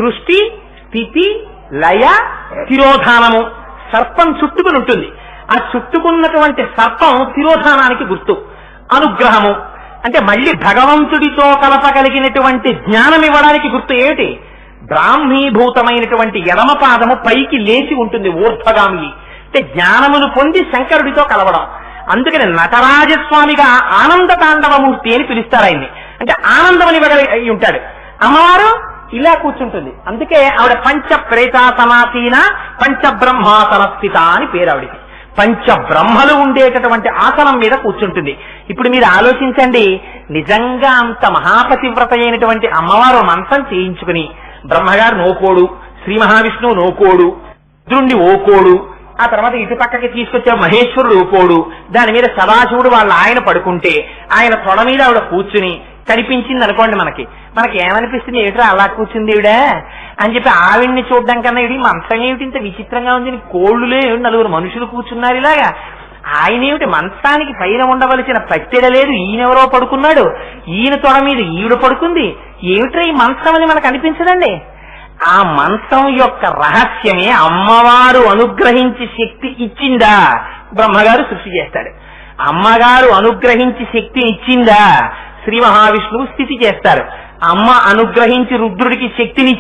సృష్టి, స్థితి, లయ, తిరోధానము. సర్పం చుట్టుకుని ఉంటుంది. ఆ చుట్టుకున్నటువంటి సర్పం తిరోధానానికి గుర్తు. అనుగ్రహము అంటే మళ్ళీ భగవంతుడితో కలపగలిగినటువంటి జ్ఞానం ఇవ్వడానికి గుర్తు ఏమిటి? బ్రాహ్మీభూతమైనటువంటి ఎడమ పాదము పైకి లేచి ఉంటుంది, ఊర్ధ్వగామి. అంటే జ్ఞానమును పొంది శంకరుడితో కలవడం. అందుకని నటరాజస్వామిగా ఆనంద తాండవమూర్తి అని పిలుస్తారు ఆయన్ని. అంటే ఆనందమని అయి ఉంటాడు. అమ్మవారు ఇలా కూర్చుంటుంది. అందుకే ఆవిడ పంచ ప్రేతాసనాసీన పంచబ్రహ్మాసన స్థిత అని పేరు ఆవిడికి. పంచబ్రహ్మలు ఉండేటటువంటి ఆసనం మీద కూర్చుంటుంది. ఇప్పుడు మీరు ఆలోచించండి, నిజంగా అంత మహాపతివ్రత అయినటువంటి అమ్మవారు మంత్రం చేయించుకుని బ్రహ్మగారు నోకోడు, శ్రీ మహావిష్ణువు నోకోడు, రుద్రుణ్ణి ఓకోడు, ఆ తర్వాత ఇటు పక్కకి తీసుకొచ్చే మహేశ్వరుడు ఓకోడు, దాని మీద సదాశివుడు వాళ్ళ ఆయన పడుకుంటే ఆయన తొడ మీద ఆవిడ కూర్చుని కనిపించింది అనుకోండి, మనకి ఏమనిపిస్తుంది? ఏమిట్రా అలా కూర్చుంది ఈవిడ అని చెప్పి ఆవిడ్ని చూడడం కన్నా ఇవి మంచం ఏమిటి ఇంత విచిత్రంగా ఉంది, కోళ్లులే నలుగురు మనుషులు కూర్చున్నారు ఇలాగా, ఆయన ఏమిటి మంచానికి పైన ఉండవలసిన పట్టెడ లేదు, ఈయనెవరో పడుకున్నాడు, ఈయన తొడ మీద ఈవిడ పడుకుంది, ఏమిట్రా ఈ మంచం అని మనకు అనిపించదండి. ఆ మంచం యొక్క రహస్యమే అమ్మవారు అనుగ్రహించి శక్తి ఇచ్చిందా బ్రహ్మగారు సృష్టి చేస్తాడు, అమ్మగారు అనుగ్రహించి శక్తి ఇచ్చిందా శ్రీ మహావిష్ణువు స్థితి చేస్తారు, అమ్మ అనుగ్రహించి రుద్రుడికి శక్తినిచ్చి